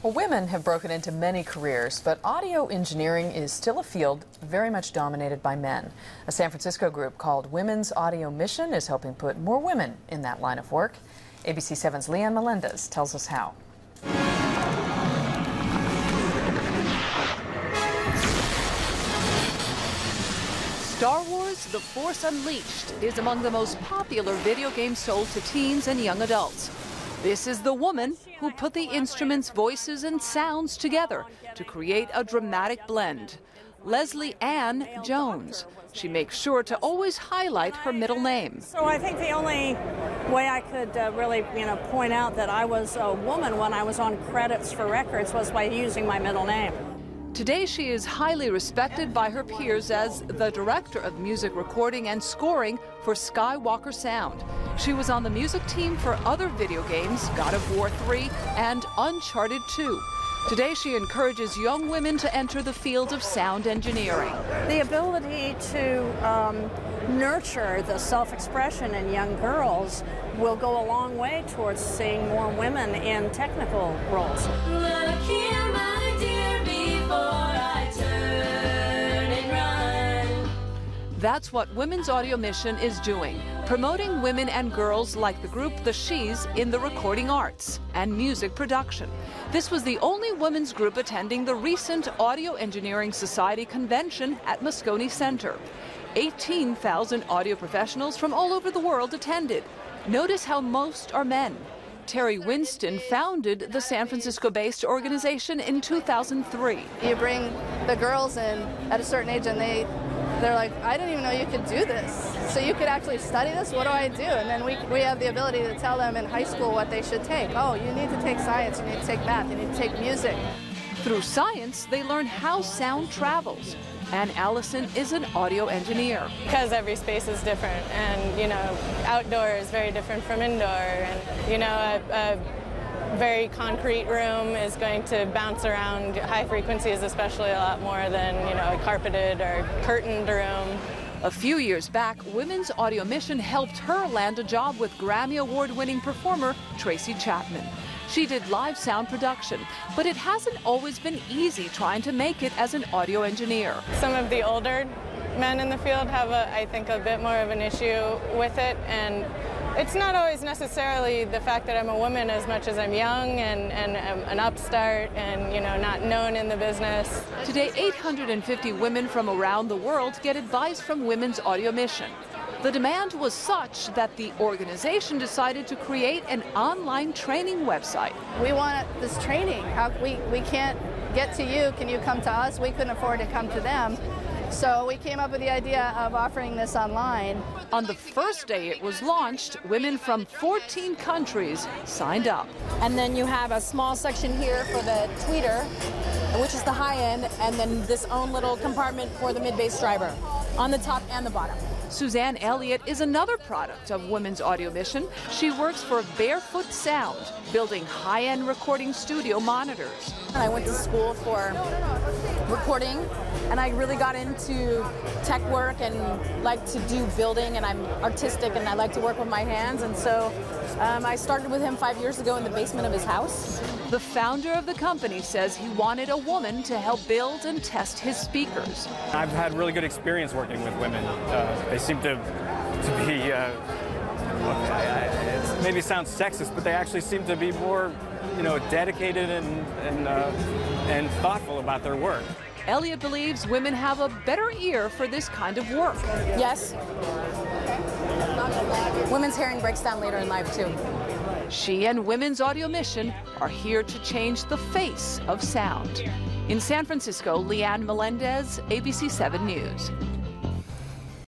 Well, women have broken into many careers, but audio engineering is still a field very much dominated by men. A San Francisco group called Women's Audio Mission is helping put more women in that line of work. ABC 7's Leanne Melendez tells us how. Star Wars: The Force Unleashed is among the most popular video games sold to teens and young adults. This is the woman who put the instruments, voices, and sounds together to create a dramatic blend. Leslie Ann Jones. She makes sure to always highlight her middle name. So I think the only way I could really, point out that I was a woman when I was on credits for records was by using my middle name. Today she is highly respected by her peers as the director of music recording and scoring for Skywalker Sound. She was on the music team for other video games, God of War 3 and Uncharted 2. Today she encourages young women to enter the field of sound engineering. The ability to nurture the self-expression in young girls will go a long way towards seeing more women in technical roles. Look here, my dear, before I turn and run. That's what Women's Audio Mission is doing, promoting women and girls like the group The She's in the recording arts and music production. This was the only women's group attending the recent Audio Engineering Society convention at Moscone Center. 18,000 audio professionals from all over the world attended. Notice how most are men. Terry Winston founded the San Francisco-based organization in 2003. You bring the girls in at a certain age and they're like, I didn't even know you could do this. So you could actually study this? What do I do? And then we have the ability to tell them in high school what they should take. Oh, you need to take science, you need to take math, you need to take music. Through science, they learn how sound travels. And Allison is an audio engineer. Because every space is different, and outdoor is very different from indoor, and a very concrete room is going to bounce around high frequencies, especially a lot more than a carpeted or curtained room. A few years back, Women's Audio Mission helped her land a job with Grammy Award-winning performer Tracy Chapman. She did live sound production, but it hasn't always been easy trying to make it as an audio engineer. Some of the older men in the field have, I think, a bit more of an issue with it, and it's not always necessarily the fact that I'm a woman as much as I'm young and an upstart and, not known in the business. Today, 850 women from around the world get advice from Women's Audio Mission. The demand was such that the organization decided to create an online training website. We want this training. We can't get to you. Can you come to us? We couldn't afford to come to them. So we came up with the idea of offering this online. On the first day it was launched, women from 14 countries signed up. And then you have a small section here for the tweeter, which is the high end, and then this own little compartment for the mid-bass driver on the top and the bottom. Suzanne Elliott is another product of Women's Audio Mission. She works for Barefoot Sound, building high-end recording studio monitors. I went to school for recording, and I really got into tech work and like to do building, and I'm artistic and I like to work with my hands, and so I started with him 5 years ago in the basement of his house. The founder of the company says he wanted a woman to help build and test his speakers. I've had really good experience working with women. They seem to be, it maybe sounds sexist, but they actually seem to be more, dedicated and thoughtful about their work. Elliott believes women have a better ear for this kind of work. Yes. Women's hearing breaks down later in life, too. She and Women's Audio Mission are here to change the face of sound. In San Francisco, Leanne Melendez, ABC 7 News.